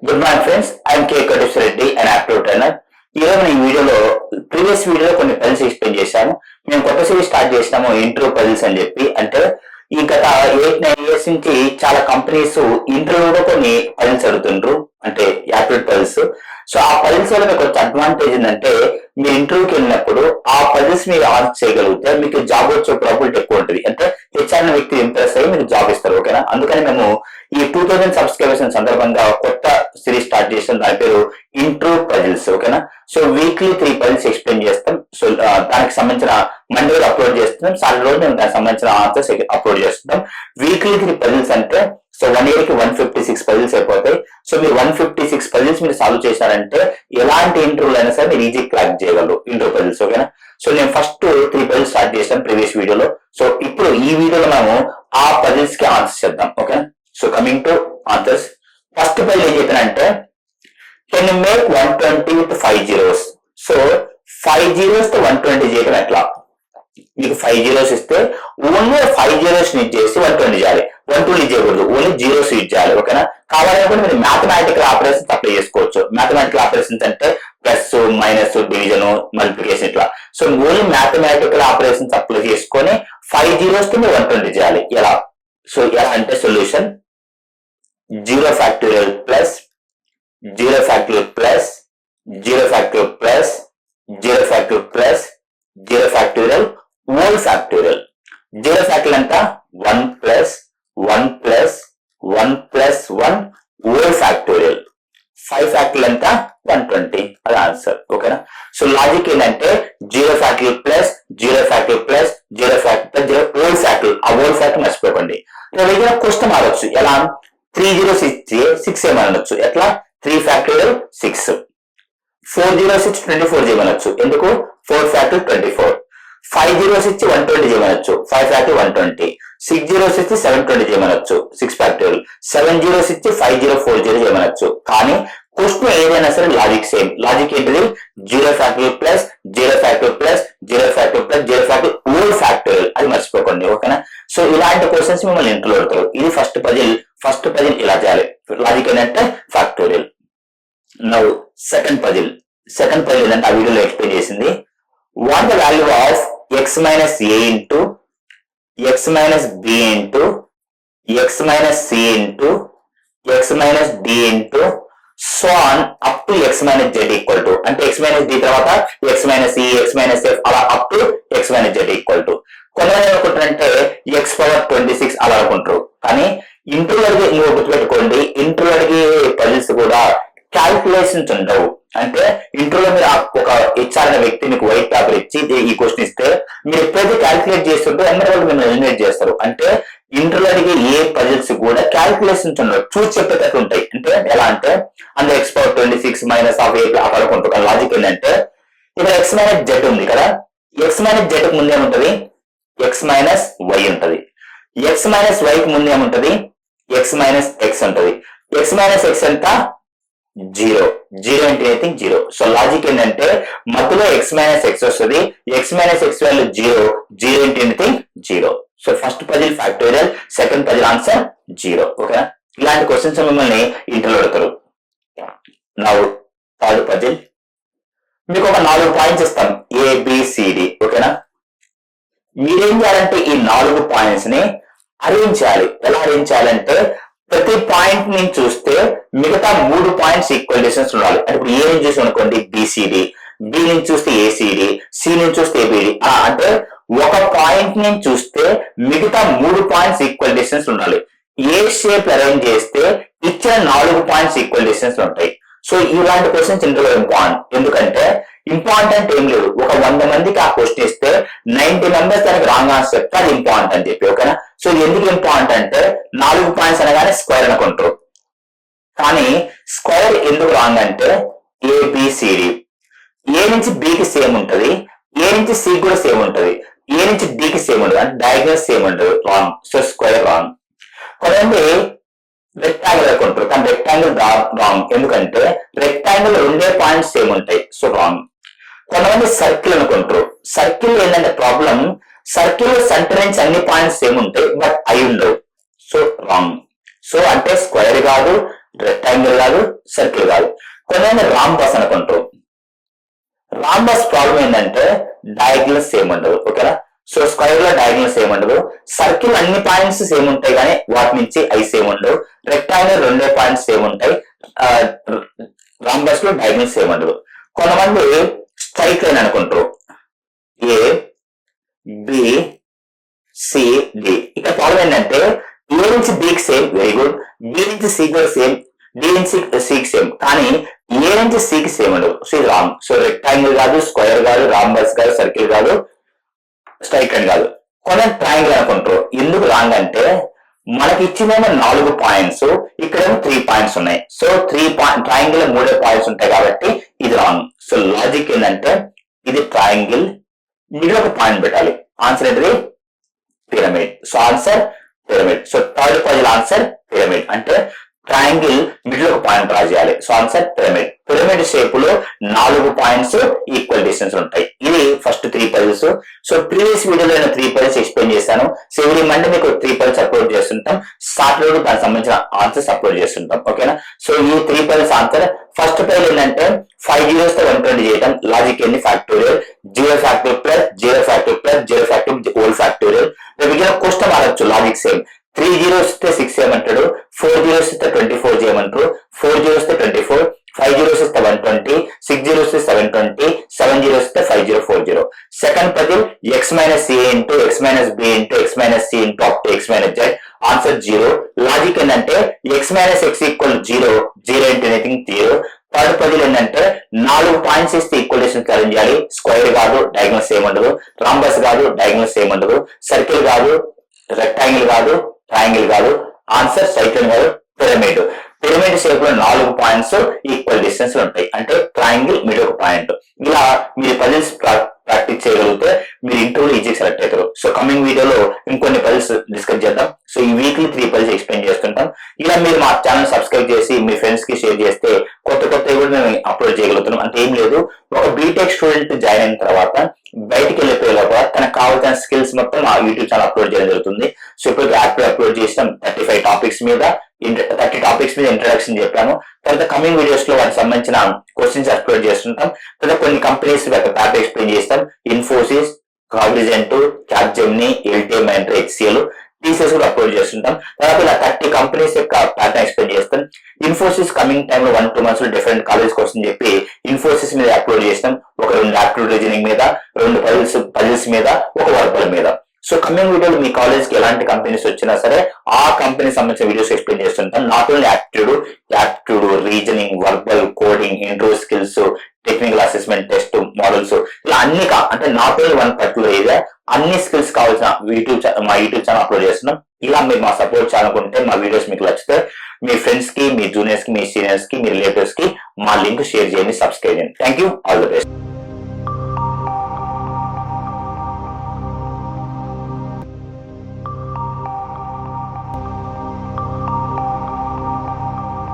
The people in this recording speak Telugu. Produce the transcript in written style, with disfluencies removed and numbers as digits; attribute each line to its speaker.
Speaker 1: Good morning friends, I'm K Katish Reddy and active trainer. ఈ రోజు ఈ వీడియోలో ప్రీవియస్ వీడియోలో కొన్ని పజిల్స్ ఎక్స్ప్లెయిన్ చేశాము. మేము కొత్త సిరీస్ స్టార్ట్ చేసినాము ఇంట్రో పజిల్స్ అని చెప్పి. అంటే ఈ గత 8-9 years నుంచి చాలా కంపెనీస్ ఇంట్రోలో కొన్ని పజిల్స్ అడుగుతుండ్రు, అంటే యాప్టిట్యూడ్ పజిల్స్. సో ఆ పజిల్స్ వల్ల మీకు వచ్చే అడ్వాంటేజ్ ఏంటంటే మీరు ఇంటర్వ్యూకి వెళ్ళినప్పుడు ఆ పజిల్స్ మీరు ఆన్సర్ చేయగలిగితే మీకు జాబ్ వచ్చే ప్రాబిలిటీ ఎక్కువ ఉంటుంది. అంటే హెచ్ఆర్ వ్యక్తి ఇంప్రెస్ అయ్యి మీకు జాబ్ ఇస్తారు. ఓకేనా? అందుకని మేము ఈ 2000 సబ్స్క్రైబర్స్ సందర్భంగా కొత్త సిరీస్ స్టార్ట్ చేసాం. దాని పేరు ఇంట్రో పజిల్స్. ఓకేనా? సో వీక్లీ 3 పజిల్స్ ఎక్స్ప్లెయిన్ చేస్తాం. సో దానికి సంబంధించిన మండే రోజు అప్లోడ్ చేస్తున్నాం. సాటర్డే రోజు మేము దానికి సంబంధించిన ఆన్సర్స్ అప్లోడ్ చేస్తున్నాం. వీక్లీ 3 పజిల్స్ అంటే సో 1 year కి 156 పజిల్స్ అయిపోతాయి. సో మీరు 156 పజిల్స్ మీరు సాల్వ్ చేశారంటే ఎలాంటి ఇంటర్వ్యూలు అయినా సరే మీరు ఈజీ క్రాక్ చేయగలరు ఇంటర్వ్యూ పజిల్స్. ఓకేనా? సో నేను ఫస్ట్ 3 పజిల్స్ స్టార్ట్ చేశాను ప్రీవియస్ వీడియోలో. సో ఇప్పుడు ఈ వీడియోలో మేము ఆ పజిల్స్ కి ఆన్సర్ చేద్దాం. Okay? So coming to answers, first puzzle ఏం చెప్పానంటే can you make 120 with 5 zeros. So 5 zeros తో 120 చేయడం ఎట్లా? మీకు 5 zeros ఇస్తే ఓన్లీ 5 zeros యూజ్ చేసి 120 చేయాలి. 120 చేయకూడదు, ఓన్లీ జీరోస్ యూజ్ చేయాలి. ఓకేనా? కావాలనుకుంటే మీరు మ్యాథమెటికల్ ఆపరేషన్స్ అప్లై చేసుకోవచ్చు. మ్యాథమెటికల్ ఆపరేషన్స్ అంటే ప్లస్, మైనస్, డివిజన్, మల్టిప్లికేషన్ ఇట్లా. So only mathematical operations apply చేసుకొని 5 zeros తో మీరు 120 చేయాలి. ఎలా? సో ఎలా అంటే solution 0 factorial plus 0 factorial plus 0 factorial plus 0 factorial plus 0 factorial whole factorial. 0 factorial అంట 1 plus 1 plus 1 plus 1 whole factorial. 5 factorial అంట 120. అది ఆన్సర్. ఓకేనా? సో లాజిక్ ఏంటంటే 0 factorial plus 0 factorial plus 0 factorial plus 0 whole factorial. ఆ whole factorial మర్చిపోకండి. దగ్గర క్వశ్చన్ మారొచ్చు. ఎలా? 3 zeros ఇచ్చి 6 ఏమనొచ్చు. ఎట్లా? 3 factorial 6. 4 zeros ఇచ్చి 24 చేయమనొచ్చు. ఎందుకు? 4 factorial 24. 5 zeros ఇచ్చి 120 చేయమనొచ్చు. 5 factorial 120. 6 zeros ఇచ్చి 720 చేయమనొచ్చు. 6 factorial. 7 zeros ఇచ్చి 5040 చేయమనొచ్చు. కానీ క్వశ్చన్ ఏదైనా సరే లాజిక్ సేమ్. లాజిక్ ఏంటిది? 0 factorial plus 0 factorial plus 0 factorial plus 0 factorial whole factorial. అది మర్చిపోకండి. ఓకేనా? సో ఇలాంటి క్వశ్చన్స్ మిమ్మల్ని ఇంట్లో అడుగుతారు. ఇది ఫస్ట్ పజిల్. ఫస్ట్ పజిల్ ఇలా చేయాలి. లాజిక్ ఏంటంటే factorial. Now second puzzle. Second puzzle ఏంటంటే ఆ వీడియోలో ఎక్స్ప్లెయిన్ చేసింది. What the value of x minus a into x minus b into x minus c into x minus d into so on up to x minus z equal to. అంటే x minus d తర్వాత x minus e, x minus f అలా up to x minus z equal to. కొంతమంది ఏమనుకుంటారంటే x power 26 అలా అనుకుంటారు. కానీ ఇంటర్వ్యూ అడిగే నువ్వు గుర్తుపెట్టుకోండి, ఇంటర్వ్యూ అడిగే పజిల్స్ కూడా క్యాల్కులేషన్స్ ఉండవు. అంటే ఇంటర్వ్యూలో మీరు ఒక హెచ్ఆర్ అనే వ్యక్తి మీకు వైట్ పేపర్ ఇచ్చి ఈ క్వశ్చన్ ఇస్తే మీరు ఎప్పుడైతే క్యాల్కులేట్ చేస్తుంటే అందరూ వాళ్ళు మిమ్మల్ని ఎలిమినేట్ చేస్తారు. అంటే ఇంటర్వ్యూలో అడిగే ఏ పజిల్స్ కూడా క్యాల్కులేషన్స్ ఉండవు, చూసి చెప్పేటట్టు ఉంటాయి. అంటే ఎలా అంటే అందులో x power 26 మైనస్ ఆఫ్ 8 అనుకుంటారు. కానీ లాజిక్ ఏంటంటే ఇక్కడ x minus z ఉంది కదా, x minus z కు ముందు ఏముంటది? x minus y ఉంటది. x minus y కి ముందు ఏముంటది? x minus x ఉంటది. x minus x ఎంత? 0. 0 అంటే ఎనీథింగ్ 0. సో లాజిక్ ఏంటంటే మధ్యలో x minus x వస్తుంది. x minus x value 0. 0 అంటే anything 0. So first puzzle factorial, second puzzle answer 0. ఓకేనా? ఇలాంటి క్వశ్చన్స్ మిమ్మల్ని ఇంటర్వ్యూలో అడుగుతారు. Now third puzzle. మీకు ఒక 4 పాయింట్స్ ఇస్తాం, ABCD. ఓకేనా? మీరేం చేయాలంటే ఈ 4 పాయింట్స్ ని అరేంజ్ చేయాలి. ఎలా అరేంజ్ చేయాలంటే ప్రతి పాయింట్ నుంచి చూస్తే మిగతా 3 పాయింట్స్ ఈక్వల్ డిస్టెన్స్ ఉండాలి. అంటే ఇప్పుడు ఏ నుంచి చూసి అనుకోండి BCD, B నుంచి చూస్తే ACD, C నుంచి చూస్తే ABD. అంటే ఒక పాయింట్ నుంచి చూస్తే మిగతా 3 పాయింట్స్ ఈక్వల్ డిస్టెన్స్ ఉండాలి. ఏ షేప్ అరేంజ్ చేస్తే ఇచ్చిన 4 పాయింట్స్ ఈక్వల్ డిస్టెన్స్ ఉంటాయి. సో ఇలాంటి క్వశ్చన్స్ ఇందులో ఇంపార్టెంట్. ఎందుకంటే ఇంపార్టెంట్ ఏం లేదు, ఒక 100 మందికి ఆ క్వశ్చన్ ఇస్తే 90 మెంబర్స్ దానికి రాంగ్ ఆన్సర్ చెప్తే అది ఇంపార్టెంట్ అని చెప్పి. ఓకేనా? సో ఇది ఎందుకు ఇంపార్టెంట్ అంటే 4 పాయింట్స్ అనగానే స్క్వేర్ అనుకుంటారు. కానీ స్క్వేర్ ఎందుకు రాంగ్ అంటే ABCD ఏ నుంచి B కి సేమ్ ఉంటది, ఏ నుంచి C కూడా సేమ్ ఉంటది, ఏ నుంచి D కి సేమ్ ఉండదు. అంటే డయాగ్నల్ సేమ్ ఉండదు. రాంగ్. So square wrong. కొంతమంది రెక్టాంగిల్ అనుకుంటారు, కానీ రెక్టాంగిల్ రాంగ్. ఎందుకంటే రెక్టాంగిల్ 2 పాయింట్స్ సేమ్ ఉంటాయి. So wrong. కొంతమంది సర్కిల్ అనుకుంటారు. సర్కిల్ ఏంటంటే ప్రాబ్లం, సర్కిల్ సెంటర్ నుంచి అన్ని పాయింట్స్ సేమ్ ఉంటాయి బట్ అయి ఉండవు. So wrong. సో అంటే స్క్వేర్ కాదు, రెక్టాంగిల్ కాదు, సర్కిల్ కాదు. కొంతమంది రాంబస్ అనుకుంటారు. రాంబస్ ప్రాబ్లం ఏంటంటే డయాగ్నల్ సేమ్ ఉండదు. ఓకేనా? సో స్క్వేర్ లో డయాగ్నల్ సేమ్ ఉండదు. సర్కిల్ అన్ని పాయింట్స్ సేమ్ ఉంటాయి కానీ వాటి నుంచి అవి సేమ్ ఉండవు. రెక్టాంగిల్ రెండే పాయింట్స్ సేమ్ ఉంటాయి. రాంబస్ లో డయాగ్నల్ సేమ్ ఉండదు. కొంతమంది స్ట్రైట్ లైన్ అనుకుంటారు. A B C D. ఇక్కడ ప్రాబ్లం ఏంటంటే ఏ నుంచి బికి సేమ్, వెరీ గుడ్. బి నుంచి సి కూడా సేమ్, డి నుంచి సికి సేమ్, కానీ ఏ నుంచి సికి సేమ్ ఉండదు. సో ఇది రాంగ్. సో రెక్టాంగిల్ కాదు, స్క్వేర్ కాదు, రాంబస్ కాదు, సర్కిల్ కాదు, స్ట్రైట్ లైన్ కాదు. కొంచెం ట్రయాంగిల్ అనుకుంటారు. ఎందుకు రాంగ్ అంటే మనకి ఇచ్చినేమో 4 పాయింట్స్, ఇక్కడేమో 3 పాయింట్స్ ఉన్నాయి. సో 3 ట్రయాంగిల్ 3 పాయింట్స్ ఉంటాయి కాబట్టి ఇది రాంగ్. సో లాజిక్ ఏంటంటే ఇది ట్రయాంగిల్, మిడిల్ ఒక పాయింట్ పెట్టాలి. ఆన్సర్ ఏంటిది? Pyramid. So answer pyramid. So third puzzle answer pyramid. అంటే ట్రయాంగిల్ మిడిల్ ఒక పాయింట్ డ్రా చేయాలి. So answer pyramid. Pyramid shape లో 4 పాయింట్స్ ఈక్వల్ డిస్టెన్స్ ఉంటాయి. ఇది ఫస్ట్ 3 పజిల్స్. సో ప్రీవియస్ వీడియోలో నేను 3 పజిల్స్ ఎక్స్ప్లెయిన్ చేశాను. సో ఎవ్రీ మండే మీకు 3 పజిల్స్ అప్లోడ్ చేస్తుంటాం. సాటర్డే దానికి సంబంధించిన ఆన్సర్స్ అప్లోడ్ చేస్తుంటాం. ఓకేనా? సో ఈ 3 పజిల్స్ ఆన్సర్. ఫస్ట్ పజిల్ ఏంటంటే 5 zeros తో 120 చేయటం. లాజిక్ ఏంటి? Factorial. 0 factorial plus 0 factorial plus 0 factorial whole factorial. రేపు క్వశ్చన్ మారచ్చు. Logic same. 3 zeros ఇస్తే 6 చేయమంటాడు, 4 zeros ఇస్తే 24 చేయమంటారు, 4 zeros ఇస్తే 24, 5 zeros ఇస్తే 120, 6 zeros ఇస్తే 720, 7 zeros ఇస్తే 5040. Second puzzle x minus a into x minus b into x minus c into up to x minus z. Answer 0. Logic ఏంటంటే x minus x equal 0, 0 into anything 0. Third puzzle ఏంటంటే 4 పాయింట్స్ ఇస్తే ఈక్వల్ డిస్టెన్స్ అరేంజ్ చేయాలి. స్క్వేర్ కాదు, డయాగ్నల్ సేమ్ ఉండదు. రాంబస్ కాదు, డయాగ్నల్ సేమ్ ఉండదు. సర్కిల్ కాదు, రెక్టాంగిల్ కాదు, ట్రయాంగిల్ కాదు. ఆన్సర్ స్ట్రైట్ లైన్ కాదు, పిరమిడ్. పిరమిడ్ షేప్ లో 4 పాయింట్స్ ఈక్వల్ డిస్టెన్స్ ఉంటాయి. అంటే ట్రయాంగిల్ మిడిల్ ఒక పాయింట్. ఇలా మీరు పజిల్స్ ప్రాక్టీస్ చేయగలిగితే మీరు ఇంటర్వ్యూలో ఈజీగా సెలెక్ట్ అవుతారు. సో కమింగ్ వీడియోలో ఇంకొన్ని పజిల్స్ డిస్కస్ చేద్దాం. సో ఈ వీక్లీ 3 పజిల్స్ ఎక్స్ప్లెయిన్ చేస్తుంటాం. ఇలా మీరు మా ఛానల్ సబ్స్క్రైబ్ చేసి మీ ఫ్రెండ్స్ కి షేర్ చేస్తే కొత్త కూడా మేము అప్లోడ్ చేయగలుగుతున్నాం. అంటే ఏం లేదు, ఒక బీటెక్ స్టూడెంట్ జాయిన్ అయిన తర్వాత బయటికి వెళ్ళిపోయే లోపల తనకు కావాల్సిన స్కిల్స్ మొత్తం మా యూట్యూబ్ ఛానల్ అప్లోడ్ చేయడం జరుగుతుంది. సో ఇప్పుడు యాక్టివ్ అప్లోడ్ చేసినాం 35 టాపిక్స్ మీద, 30 టాపిక్స్ మీద ఇంట్రడక్షన్ చెప్పాను. తర్వాత కమింగ్ వీడియోస్ లో వాటికి సంబంధించిన క్వశ్చన్స్ అప్లోడ్ చేస్తుంటాం. తర్వాత కొన్ని కంపెనీస్ ప్యాటర్న్ ఎక్స్ప్లెయిన్ చేస్తాం. Infosys, Cognizant, Capgemini, LTM and HCl, TCS కూడా అప్లోడ్ చేస్తుంటాం. తర్వాత ఇలా 30 కంపెనీస్ యొక్క ప్యాటర్న్ ఎక్స్ప్లెయిన్ చేస్తాం. ఇన్ఫోసిస్ కమింగ్ టైమ్ లో 1-2 months లో డిఫరెంట్ కాలేజ్ కోసం చెప్పి ఇన్ఫోసిస్ మీద అప్లోడ్ చేస్తాం. ఒక 2 యాప్టిట్యూడ్ రీజనింగ్ మీద, 2 పజిల్స్ మీద, 1 వర్బల్ మీద. సో కమింగ్ వీడియోలో మీ కాలేజ్ కి ఎలాంటి కంపెనీస్ వచ్చినా సరే ఆ కంపెనీ సంబంధించిన వీడియోస్ ఎక్స్ప్లెయిన్ చేస్తుంటాం. Not only aptitude, reasoning, verbal, coding, intro skills, technical assessment test, models, ఇలా అన్ని అంటే నాట్ ఓన్లీ 1 పర్టికులర్ ఏరియా, అన్ని స్కిల్స్ కావాల్సిన మా యూట్యూబ్ ఛానల్ అప్లోడ్ చేస్తున్నాం. ఇలా మీరు మా సపోర్ట్ చేయాలనుకుంటే, మా వీడియోస్ మీకు నచ్చితే మీ ఫ్రెండ్స్ కి, మీ జూనియర్స్ కి, మీ సీనియర్స్ కి, మీ రిలేటివ్స్ కి మా లింక్ షేర్ చేయండి, సబ్స్క్రైబ్ చేయండి. Thank you. All the best.